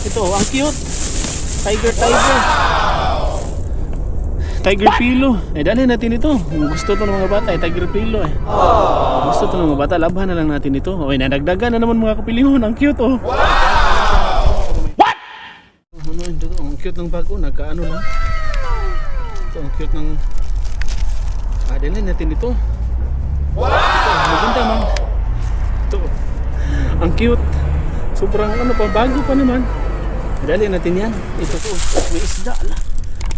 Ito, ang cute. Tiger. Tiger Pilo. Dalhin natin ito. Gusto to ng mga bata, Tiger Pilo eh. Gusto to ng mga bata, labhan na lang natin ito. Okay, nadagdagan na naman mga kapilingon. Ang cute oh. What? Ano ito? Ang cute ng bago, nagkaano lang. Ito, ang cute ng... dalhin natin ito. Ito, maganda man. Ito, ang cute. Sobrang ano pa, bago pa naman. Dalhin natin yan. Ito po, may isda ala.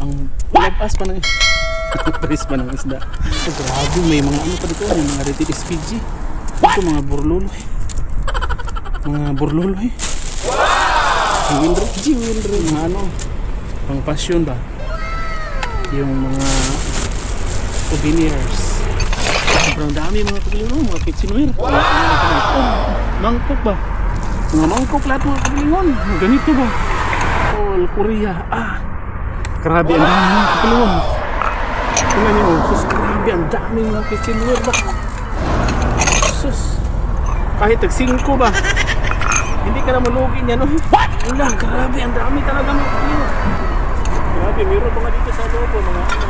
Ang lapas pa ng paris pa ng isda. So, grabe, may mga ano pa dito, may mga rated SPG. Ito mga burluloy. Mga burluloy. Wow! Wilry, mga ano, pang passion ba? Yung mga souvenirs. Sobrang dami mga kapilingon, mga kitchenware. Mangkok ba? Mga mangkok lahat mga kapilingon. Ganito ba? All Korea. Grabe, ang dami mga kapilingon. Tingnan nyo, sus, grabe, ang dami mga kitchenware ba? Sus, kahit tag-5 ba? Hindi ka na malugin yan, no? Wala, grabe, ang dami talaga mga kapilingon. Grabe, meron pa nga dito sa loob, mga ano.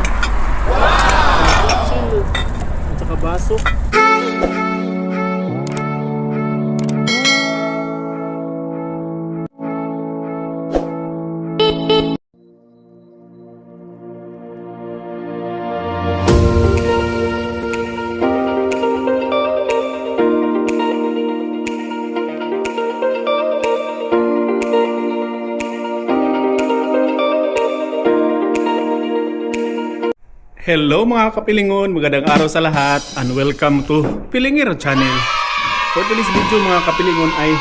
Chill. At saka baso. Hello mga kapilingon, magandang araw sa lahat and welcome to Pilingero Channel. For today's video mga kapilingon ay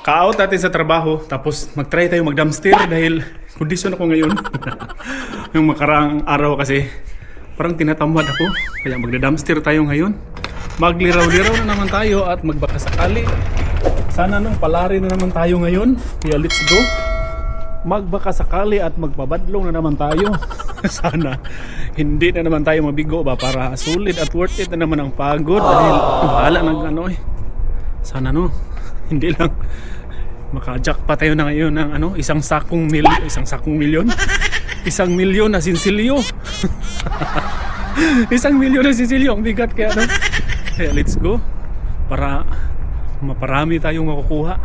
ka-out natin sa trabaho tapos mag-try tayo mag-dumpster dahil kondisyon ako ngayon. Yung makaraang araw kasi parang tinatamad ako kaya magda-dumpster tayo ngayon. Magliraw-liraw na naman tayo at magbakasakali. Sana nung palari na naman tayo ngayon kaya let's go. Magbakasakali at magbabadlong na naman tayo. Sana hindi na naman tayo mabigo ba para sulit at worth it na naman ang pagod dahil bahala ng ano eh. Sana no, hindi lang maka-jack pa tayo na ngayon ng ano, isang sakong milyon isang milyon na sinsilyo. Isang milyon na sinsilyo, ang bigat kaya no. Kaya let's go para maparami tayong makukuha.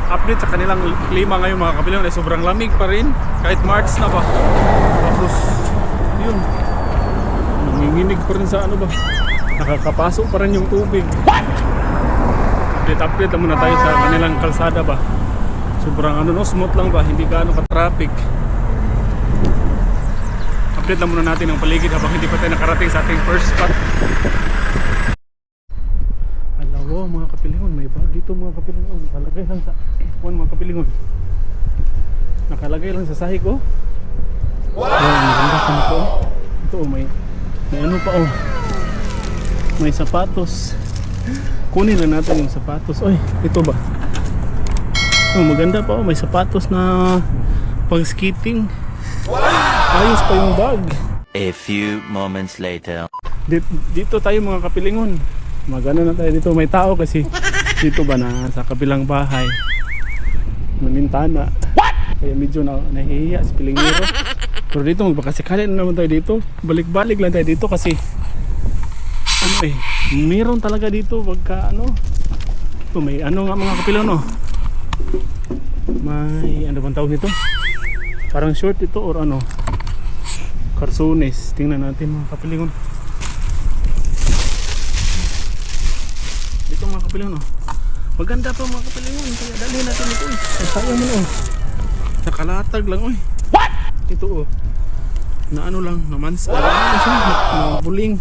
Update sa kanilang klima ngayon mga kapilingon ay sobrang lamig pa rin kahit March na ba. Tapos yun, nanginginig pa rin sa ano ba, nakakapasok pa rin yung tubig. Update na muna tayo sa kanilang kalsada ba. Sobrang ano no, smooth lang ba, hindi gaano ka-traffic. Update na muna natin ang paligid habang hindi pa tayo nakarating sa ating first spot. Wow, mga kapilingon, may bag dito mga kapilingon. Nakalagay lang sa mga kapilingon. Nakalagay lang sa sahig oh. Wow! Ang ganda pa nito oh. Ito oh, may ano pa oh. May sapatos. Kunin na natin yung sapatos. Oy, ito ba? Oh, maganda pa oh, may sapatos na pang-skating. Wow! Ayos pa yung bag. A few moments later. Dito tayo mga kapilingon. Magano na tayo dito, may tao kasi dito ba na sa kabilang bahay may mintana. Kaya medyo nahihiya si Pilingero. Pero dito magbakasikali na naman tayo dito. Balik-balik lang tayo dito kasi ano eh, meron talaga dito pagka ano. Ito may ano nga mga kapilingon no. May ano bang tawag nito? Parang short ito or ano, karsones. Tingnan natin mga kapilingon. Ito mga kapilingon oh. Maganda pa mga kapilingon. Kaya dalhin natin ito eh. Sayang mo oh. Nakalatag lang oh. What? Ito oh. Na ano lang, na mansa. Na buling.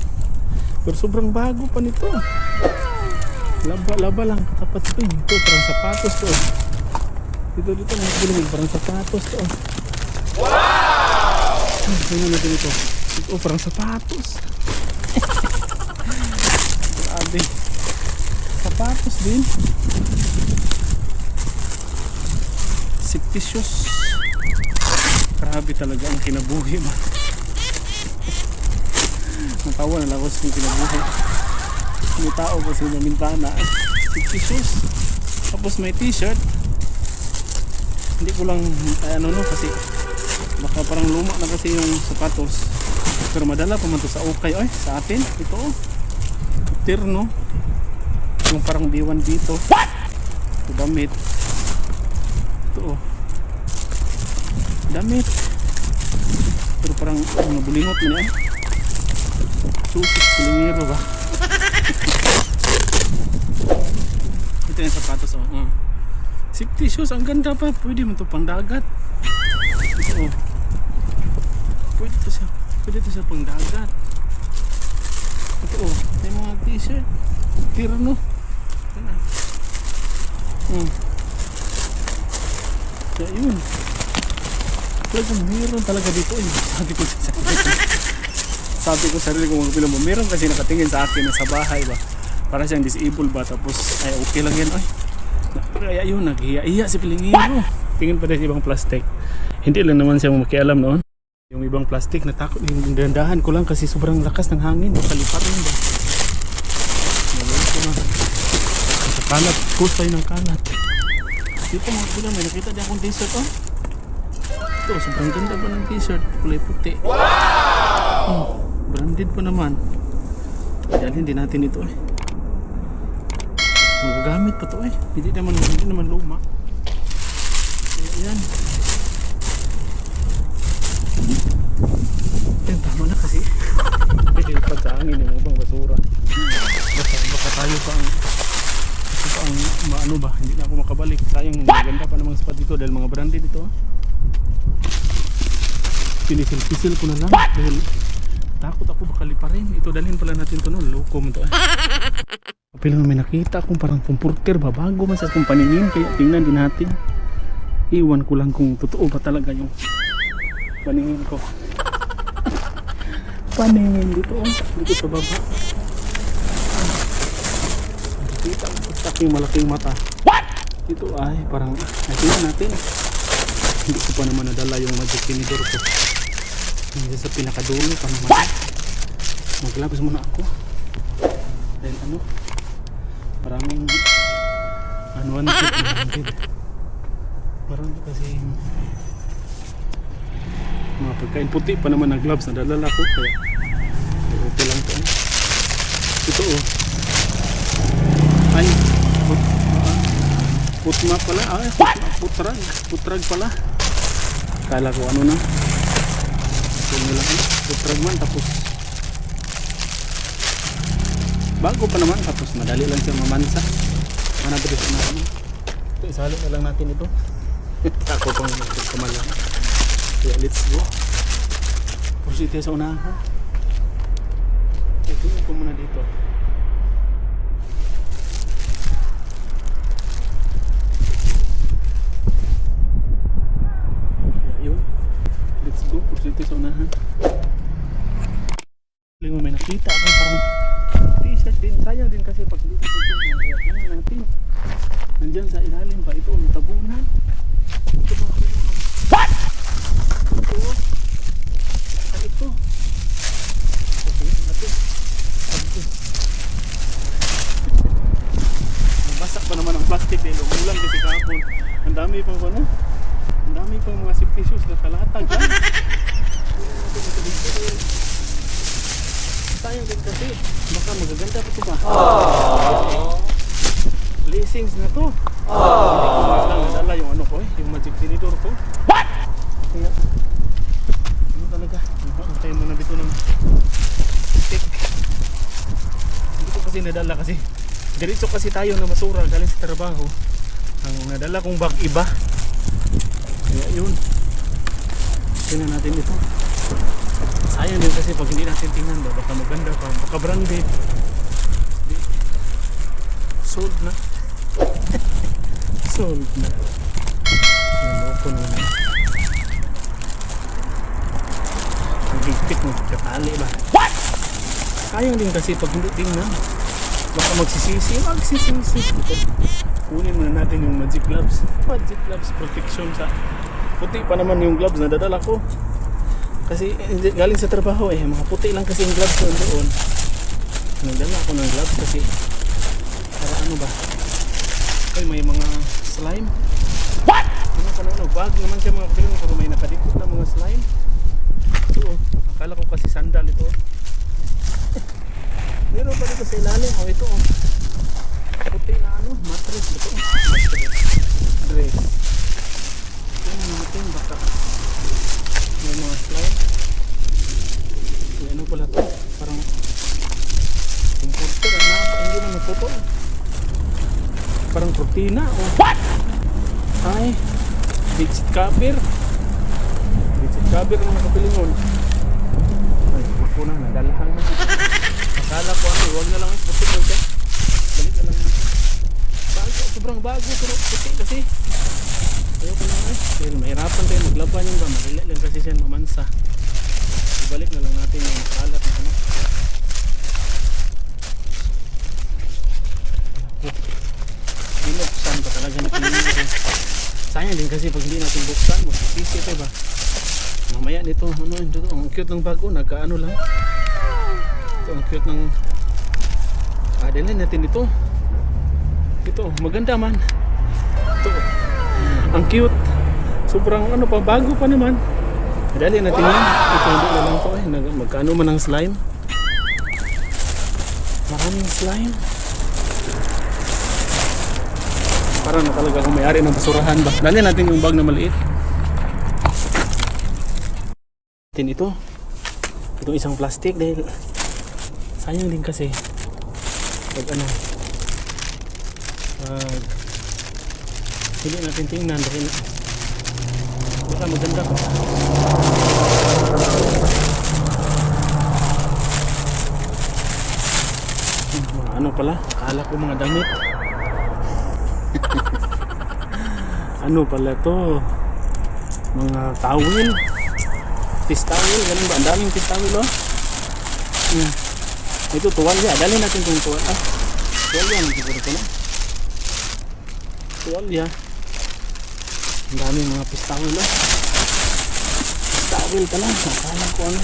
Pero sobrang bago pa nito. Laba lang katapat ito eh. Ito parang sapatos to oh. Dito mga kapilingon, parang sapatos to oh. Wow! Tingnan natin ito. Ito parang sapatos. Grabe. Sapatos din. Safety shoes. Grabe talaga ang kinabuhi ba. Natawa na lang ako sa kinabuhi. May tao kasi na mintana. Safety shoes. Tapos may t-shirt. Hindi ko lang ano no kasi baka parang luma na kasi yung sapatos. Pero madala pa man to sa ukay oy, sa atin. Ito oh. Terno. Yung parang B1 dito. What? Ito damit. Ito oh. Damit. Pero parang mga bulingot mo na eh. Susit, silingero ba? Ito yung sapatos oh. Safety shoes, ang ganda pa. Pwede mo ito pang dagat. Ito oh. Pwede ito sa pang dagat. Ito oh. May mga t-shirt. Tirno. Kaya yun. Talagang meron talaga dito eh. Sabi ko sarili ko mga mo. Meron kasi nakatingin sa akin na sa bahay ba. Para siyang disabled ba. Tapos ay okay lang yan. Ay. Kaya yun, naghiya-iya si Pilingero. Tingin pa rin ibang plastic. Hindi lang naman siya makialam noon. Yung ibang plastic, natakot. Yung dandahan ko lang kasi sobrang lakas ng hangin. Nakalipat rin ba. Nalala ko na. Sa kalat, push tayo ng kalat. Dito mga pila, may nakita di akong t-shirt oh. Ito, sobrang ganda pa ng t-shirt. Kulay puti. Wow! Branded pa naman. Dalhin din natin ito eh. Magagamit pa to eh. Hindi naman luma. Ayan. Ayan, tama na kasi. Pwede pa sa hangin yung ibang basura. Baka tayo pa ang maano ba. Hindi na ako makabalik. Sayang maganda pa namang spot dito dahil mga branded dito. Pinisil-pisil ko na lang. Dahil takot ako baka liparin. Ito dalhin pala natin ito no. Loko mo ito eh. Pero may nakita akong parang pumporter ba bago man sa akong paningin kaya tingnan din natin. Iwan ko lang kung totoo ba talaga yung paningin ko. Paningin dito oh, dito sa baba. Nakita ko sa aking malaking mata. What? Ito ay parang tingnan natin. Hindi ko pa naman nadala yung magic tinidor ko. Hindi sa pinakadulo pa naman. What? Maglabas muna ako. Dahil ano? Maraming unwanted. Parang kasi mga pagkain puti pa naman ng gloves na dalala ko kaya okay lang ito. Ito oh. Ay putma pala. Ay putrag pala. Kala ko ano na. Putrag man tapos bago pa naman tapos madali lang siya mamansa. Manabilis na naman. Ito isalo na lang natin ito. Ako pang magkamalang. Kaya let's go. Pusite sa unahan ko. Ito ko muna dito. Kaya yun. Let's go. Pusite sa unahan. Lima may nakita ako parang t-shirt din. Sayang din kasi pag dito tingnan. Kaya tingnan natin. Nandyan sa ilalim pa ito. Natabunan. Ito ba? What? Ito. Ito. Tingnan natin. Basak pa naman ang plastic dahil umulan kasi kahapon. Ang dami pang ano? Ang dami pang mga safety shoes na kalatag. Sayang din kasi baka magaganda pa ito ba? Blessings na to. Hindi ko lang nadala yung ano ko yung magic tinidor ko. What? Kaya ano talaga tayo muna dito ng stick. Hindi ko kasi nadala kasi diretso kasi tayo na basura galing sa trabaho. Ang nadala kong bag iba. Kaya yun, tingnan natin ito. Sayang din kasi pag hindi natin tingnan ba, baka maganda pa, baka branded. Sold na. Sold na. Naloko na naman. Ang higpit mo, katali ba? What? Sayang din kasi pag hindi tingnan, baka magsisisi. Ito. Kunin muna natin yung magic gloves. Magic gloves protection sa puti pa naman yung gloves na dadala ko. Kasi galing sa trabaho mga puti lang kasi yung gloves doon. Nagdala ako ng gloves kasi para ano ba? Ay, may mga slime. What? Ano, bag naman siya mga kapilingon, pero may nakadikot na mga slime. Ito, akala ko kasi sandal ito. Meron pa dito sa ilalim. Oh, ito oh. Puti na ano, mattress ito. Mattress. Dress. Tingnan natin baka may mga slime. Ay, ano pala to? Parang comforter. Hindi na nagputo. Parang cortina. Oh. What? Ay, bedsheet cover. Bedsheet cover ng mga kapilingon. Ay, ako na, nadalahan na. Akala ko ano, huwag na lang ang puti mo ito. Balik na lang natin. Bago, sobrang bago pero puti kasi. Ayoko na eh. Dahil mahirapan tayo maglaban yung ba. Malila lang kasi siya mamansa. Ibalik na lang natin yung kalat na ano. Binuksan pa talaga na pinili. Sayang din kasi pag hindi natin buksan, masisisi ito ba. Mamaya nito, ano ito, ang cute ng bago, nagkaano lang. Ito, ang cute ng dalhin natin ito. Ito, maganda man. Ito, ang cute. Sobrang ano pa, bago pa naman. Dalhin natin yan. Ito, hindi na lang ito eh. Magkano man ang slime. Maraming slime. Parang na talaga kung may-ari ng basurahan ba. Dalhin natin yung bag na maliit. Natin ito. Itong isang plastic dahil sayang din kasi pag ano hindi natin tingnan dahil baka maganda pa. Ano pala? Akala ko mga damit. Ano pala to? Mga towel. Fish towel, ganun ba? Ang daming fish towel oh. Ito tuwalya, dali natin itong tuwalya. Tuwalya naman siguro ito na. Tuwalya. Ang daming mga fish towel oh. Fish towel pala, akala ko ano.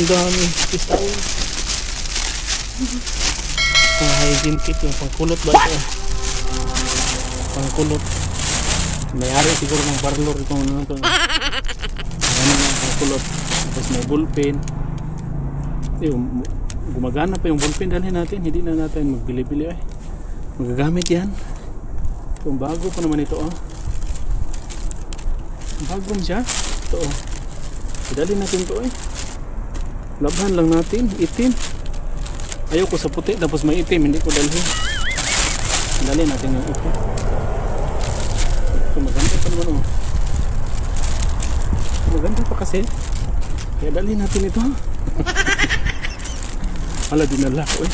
Ang dami fish towel. Hygiene kit yung pangkulot ba ito? Pangkulot. May-ari siguro ng parlor itong ano ito. Ano nga pangkulot. Tapos may bullpen. Gumagana pa yung bullpen. Dalhin natin. Hindi na natin magbili-bili eh. Magagamit yan. Itong bago pa naman ito oh. Bagong siya. Ito oh. Dalhin natin ito eh. Labhan lang natin. Itim. Ayoko sa puti. Tapos may itim. Hindi ko dalhin. Dalhin natin yung itim. Maganda pa naman oh. Maganda pa kasi. Kaya dalhin natin ito. Wala dinala ko eh.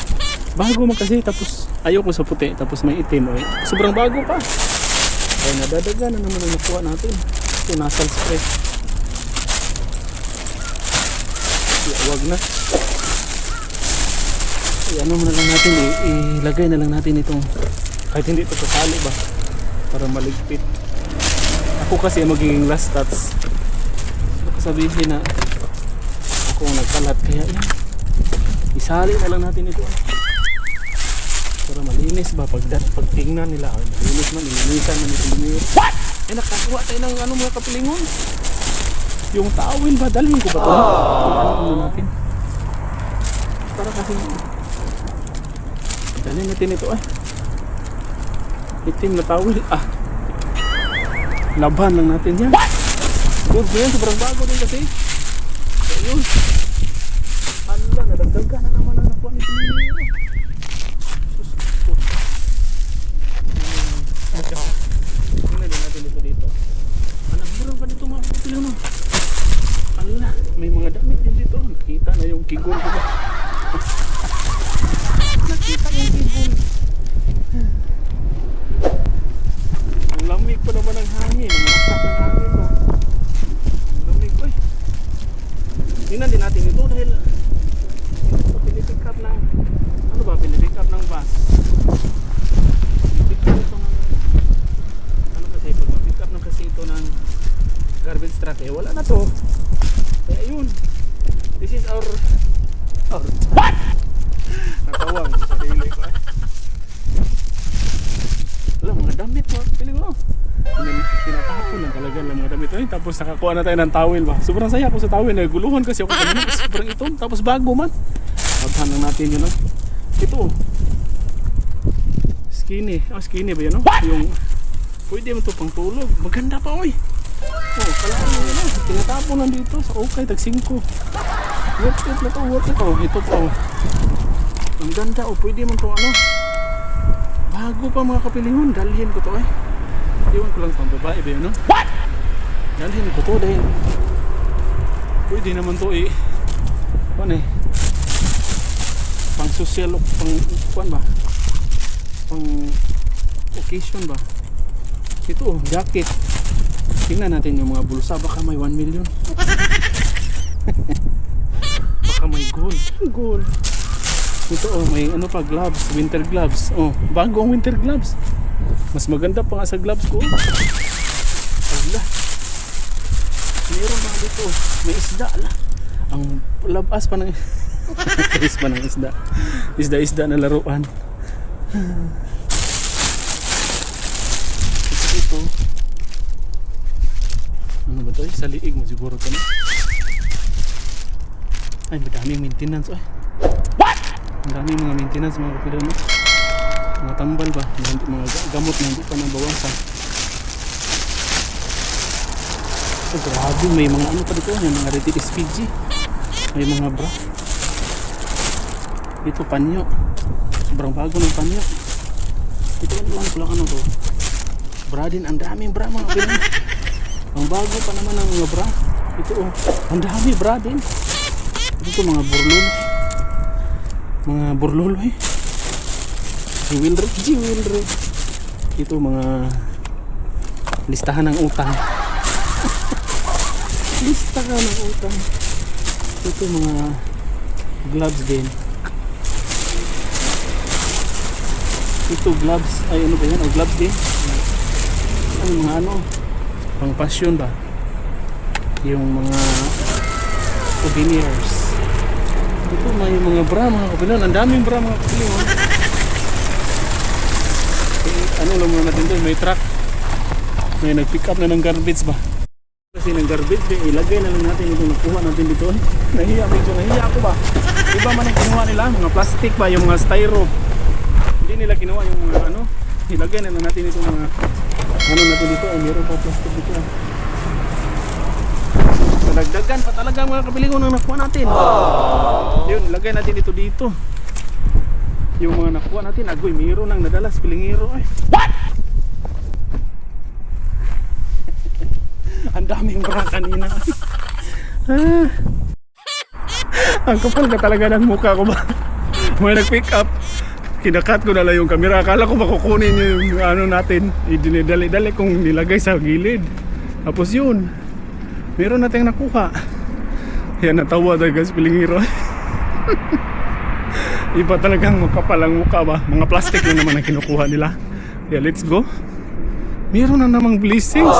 Bago man kasi tapos ayoko sa puti tapos may itim eh. Sobrang bago pa. Kaya nadadaga na naman ang nakuha natin. Ito nasal spray. Huwag na. Ano mo na lang natin ilagay na lang natin itong kahit hindi ito kasali ba para maligpit. Ako kasi magiging last touch. Baka sabihin na ako ang nagkalat kaya yan. Isali na lang natin ito para malinis ba pag tingnan nila malinis man, ilinisan man ito lumir. What? Eh nakakuha tayo ng ano mga kapilingon. Yung towel ba? Dalhin ko ba ito? Ano natin? Para kasi dalhin natin ito itim na towel laban lang natin yan. Good yan, sobrang bago din kasi. So yun. Hala, nadagdagan na naman ang nakuha nito nila. Sus ko. Tingnan din natin dito. Ano, meron pa dito mga kapilyo no? Hala, may mga damit din dito. Nakita na yung kigol ko ba? Nakita yung kigol. Ang lamig pa naman ng hangin. Ang lakas ng hangin ba? Ang lamig pa eh. Tingnan din natin ito dahil ito pinipick up ng ano ba? Pinipick up ng bus. Pinipick up ito ng ano kasi pag mapick up ng kasi ito ng garbage truck eh wala na to. Kaya ayun. This is our what? Natawang sa sarili ko eh. eh. Tapos nakakuha na tayo ng towel ba. Sobrang saya ako sa towel. Naguluhan kasi ako kanina. Sobrang itom. Tapos bago man. Paghan lang natin yun. Ito. Skinny. Skinny ba yun? Yung pwede mo ito pang tulog. Maganda pa oy. Kalaan mo yun. Tinatapon lang dito sa okay. Tag 5. Worth it na to. Worth it. Ito pa ang ganda. Pwede mo ito bago pa mga kapilingon. Dalhin ko to iwan ko lang pang babae ba yun? What? Dalhin ko to dahil pwede naman to pang social pang ba? Pang occasion ba? Ito jacket. Tingnan natin yung mga bulsa. Baka may 1 million. Baka may gold. Ito may pa gloves, winter gloves. Bago ang winter gloves. Mas maganda pa nga sa gloves ko. Ala. Meron ba dito? May isda ala. Ang labas pa ng labas pa ng isda. Isda na laruan. Ito. Ano ba to? Sa liig mo siguro to. Ay, madaming maintenance What? Ang daming mga maintenance mga kapilon. Mga tambal ba? Mga gamot na hindi pa nabawasan. Grabe, may mga pa dito. May mga rated SPG. May mga bra. Ito panyo. Sobrang bago ng panyo. Ito lang to. Bra din. Ang daming bra mga kapilon. Ang bago pa naman ng mga bra. Ito ang dami bra din. Ito mga burlolo. Jewelry. Ito mga listahan ng utang. Listahan ng utang. Ito mga gloves din. Ito gloves. Ay ano ba yan? Gloves din. Ano mga pang passion ba? Yung mga souvenirs. Ito may mga bra mga kapilon. Ang daming bra mga kapilon. Ano lang muna natin doon, may truck. May nag-pick up na ng garbage ba? Kasi ng garbage, ilagay na lang natin itong nakuha natin dito. Nahiya ako ba? Iba man ang kinuha nila, mga plastic ba, yung mga styro. Hindi nila kinuha yung mga ilagay na lang natin itong mga natin dito. Meron pa plastic dito. Nagdagan pa talaga mga kapilingon ang nakuha natin. Yun, ilagay natin ito dito. Yung mga nakuha natin, agoy, mayroon nang nadala sa pilingero. What? Ang daming bra kanina. Ang kapal ka talaga ng mukha ko ba? May nag-pick up. Kinakat ko na lang yung camera. Akala ko makukunin yung natin. Idinidali-dali kong nilagay sa gilid. Tapos yun, meron natin nakuha. Yan, natawa talaga sa pilingero. Iba talagang makapalang mukha ba? Mga plastic na naman ang kinukuha nila. Yeah, let's go. Meron na namang blessings.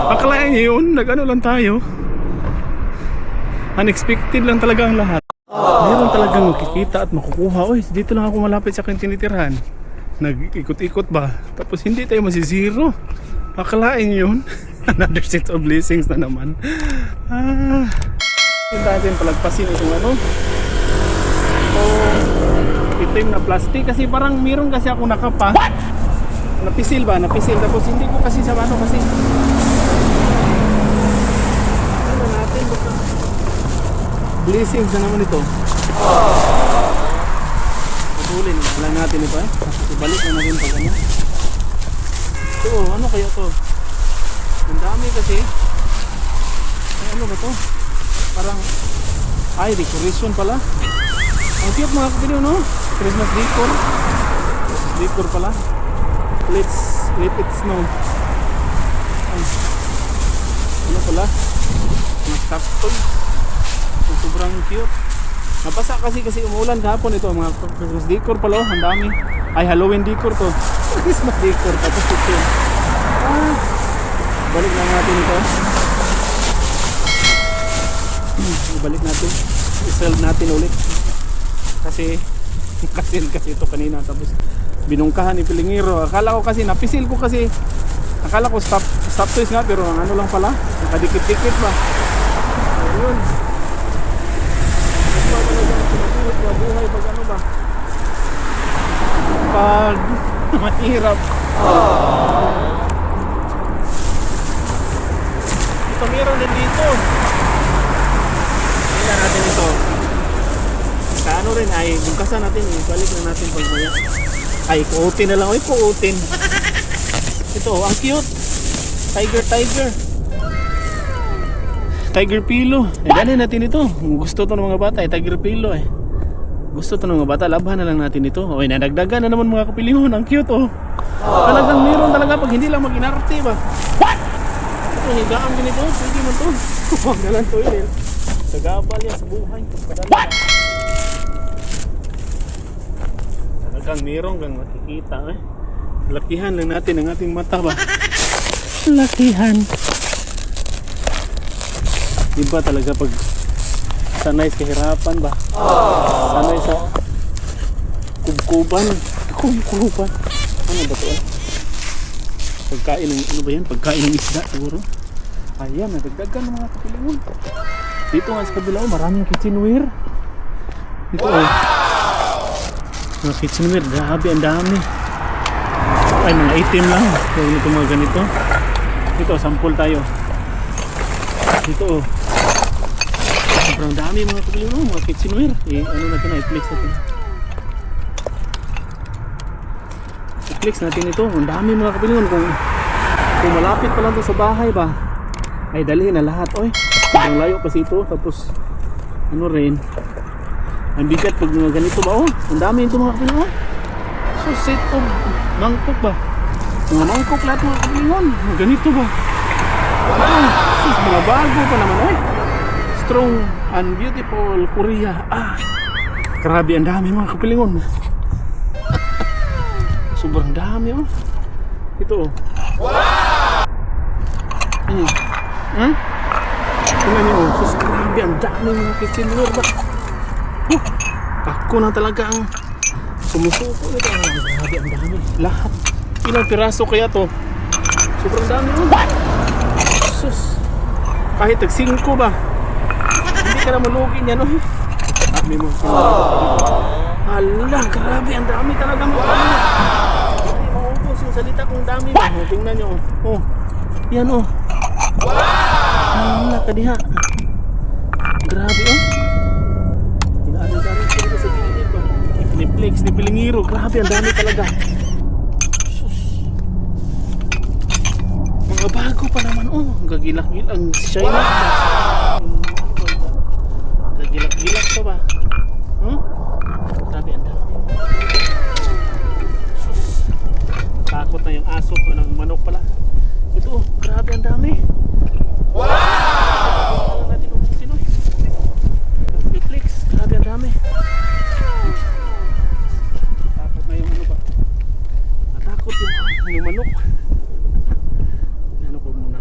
Akalain niyo yun, lang tayo. Unexpected lang talaga ang lahat. Meron talagang makikita at makukuha. Oy, dito lang ako malapit sa aking tinitirhan. Nag-ikot-ikot ba? Tapos hindi tayo masisiro. Akalain yun. Another set of blessings na naman. Hindi natin palagpasin itong itim na plastic kasi parang meron kasi ako nakapa. Napisil tapos hindi ko kasi sa kasi natin baka blessings na naman ito. Pagulin lang natin ito ibalik na natin pag ito ano kaya to? Ang dami kasi ay ano ba to? Parang decoration pala. Ang cute mga kapilyo, no? Christmas decor. Decor pala. Let it snow. Ano pala? Mga cactus. Sobrang cute. Nabasa kasi umulan kahapon ito. Mga Christmas decor pala. Ang dami. Ay, Halloween decor to. Christmas decor. Tapos ito. Balik lang natin ito. Ibalik natin. I-sell natin ulit. Kasi ito kanina tapos binungkahan ni Pilingero. Akala ko kasi napisil ko kasi Akala ko stop toys nga pero ang ano lang pala, nakadikit-dikit ba. Ayun. Ito ba talagang buhay pag ano ba? Pag mahirap. Ito meron din dito. Tingnan natin ito. Sa ano rin ay bungkasan natin, balik lang natin pag maya. Ay kuutin na lang, ay kuutin. Ito, ang cute. Tiger pillow. Eh, dali natin ito. Gusto to ng mga bata, tiger pillow eh. Gusto to ng mga bata, labhan na lang natin ito. Oy, nadagdagan na naman mga kapilingon. Ang cute oh. Talagang meron talaga pag hindi lang mag-inarte ba. What? Ito, higaan din ito. Pwede man to. Huwag na lang to yun. Sagabal yan sa buhay. What? Talagang meron kang makikita eh. Lakihan lang natin ang ating mata ba. Lakihan. Iba talaga pag sanay sa kahirapan ba. Sanay sa kubkuban. Ano ba ito? Pagkain ng ano ba yan? Pagkain ng isda siguro. Ayan, nadagdagan ng mga kapilingon. Dito nga sa kabila, maraming kitchenware. Dito mga kitchenware, grabe ang dami. Ay, mga item lang. Huwag nito mga ganito. Dito, sample tayo. Dito sobrang dami mga kapilingon, mga kitchenware. Ano natin na, i-flex natin. I-flex natin ito. Ang dami mga kapilingon. Kung malapit pa lang ito sa bahay ba, ay dalhin na lahat. Oy, sobrang layo kasi ito. Tapos, ano rin, ang bigat pag mga ganito ba. Oh, ang dami ito mga kapilingon. So, set of mangkok ba? Mga mangkok lahat mga kapilingon. Ganito ba? Oh, sus, mga bago pa naman. Oy, strong and beautiful Korea. Grabe ang dami mga kapilingon. Sobrang dami oh. Ito oh. Wow! Tingnan nyo oh. Sus, grabe ang dami mga kitchenware ba. Ako na talaga ang sumusuko nito. Grabe ang dami. Lahat. Ilang piraso kaya to? Sobrang dami oh. Sus. Kahit tag-5 ba? Hindi ka na malugin yan oh. Dami mo. Hala, grabe ang dami talaga mo. Hindi maubos yung salita kong dami ba. Oh, tingnan nyo oh. Yan oh. Hala, kadiha. Grabe oh. Inaari-ari sila sa gilid ba. Piniplex, ni Pilingiro. Grabe ang dami talaga. Sus. Mga bago pa naman oh. Gagilak-gilak ang shiny ba. Gagilak-gilak pa ba. Grabe ang dami. Takot na yung aso o ng manok pala. Ito, grabe ang dami. Wow! Alam natin kung sino. Netflix, grabe ang dami. Takot na yung ano ba. Natakot yung manok. Ano ko muna.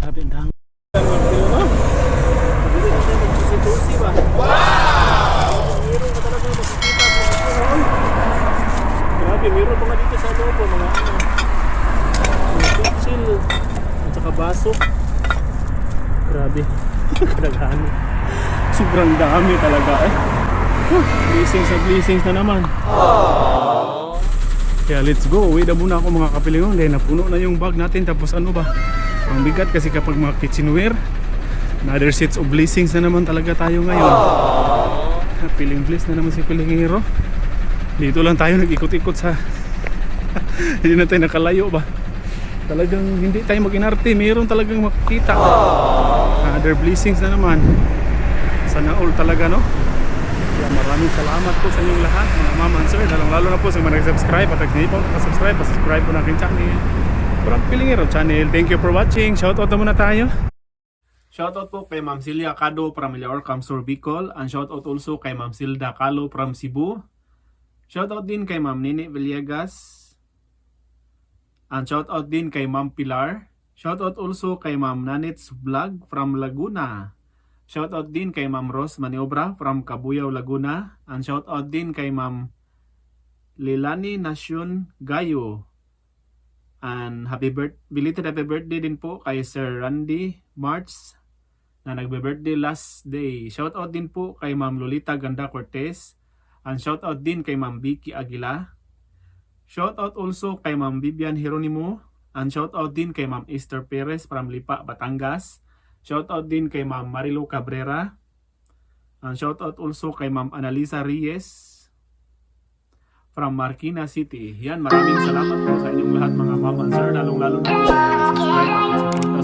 Grabe ang dami. Meron pa nga dito sa loob mga kutsil at saka baso. Grabe. Kadaghan. Sobrang dami talaga eh. Blessings na naman. Kaya let's go. Uwi na muna ako mga kapilingon. Dahil napuno na yung bag natin. Tapos ano ba, ang bigat kasi kapag mga kitchenware, another sets of blessings na naman talaga tayo ngayon. Feeling blessed na naman si Pilingiro. Dito lang tayo nag-ikot-ikot sa hindi na tayo nakalayo ba. Talagang hindi tayo mag-inarte. Mayroon talagang makikita. Other blessings na naman. Sana all talaga no. Kaya maraming salamat po sa inyong lahat mga ma'am and sir. Lalo na po sa mga nag-subscribe at hindi po nakasubscribe. Pasubscribe po na aking channel. From Pilingiro channel. Thank you for watching. Shoutout na muna tayo. Shoutout po kay Ma'am Celia Cado from Milaor, Camsur, Bicol. And shoutout also kay Ma'am Silda Calo from Cebu. Shoutout din kay Ma'am Nene Villegas. And shoutout din kay Ma'am Pilar. Shoutout also kay Ma'am Nanet's Vlog from Laguna. Shoutout din kay Ma'am Rose Maniobra from Cabuyao, Laguna. And shoutout din kay Ma'am Lilani Nacion Gayo. And belated happy birthday din po kay Sir Randy March na nagbe-birthday last day. Shoutout din po kay Ma'am Lolita Ganda Cortez. And shoutout din kay Ma'am Vicky Aguila. Shoutout also kay Ma'am Vivian Jeronimo. And shoutout din kay Ma'am Esther Perez from Lipa, Batangas. Shoutout din kay Ma'am Marilo Cabrera. And shoutout also kay Ma'am Analisa Reyes from Marikina City. Yan, maraming salamat po sa inyong lahat mga ma'am and sir, lalong-lalo na sa subscribe at support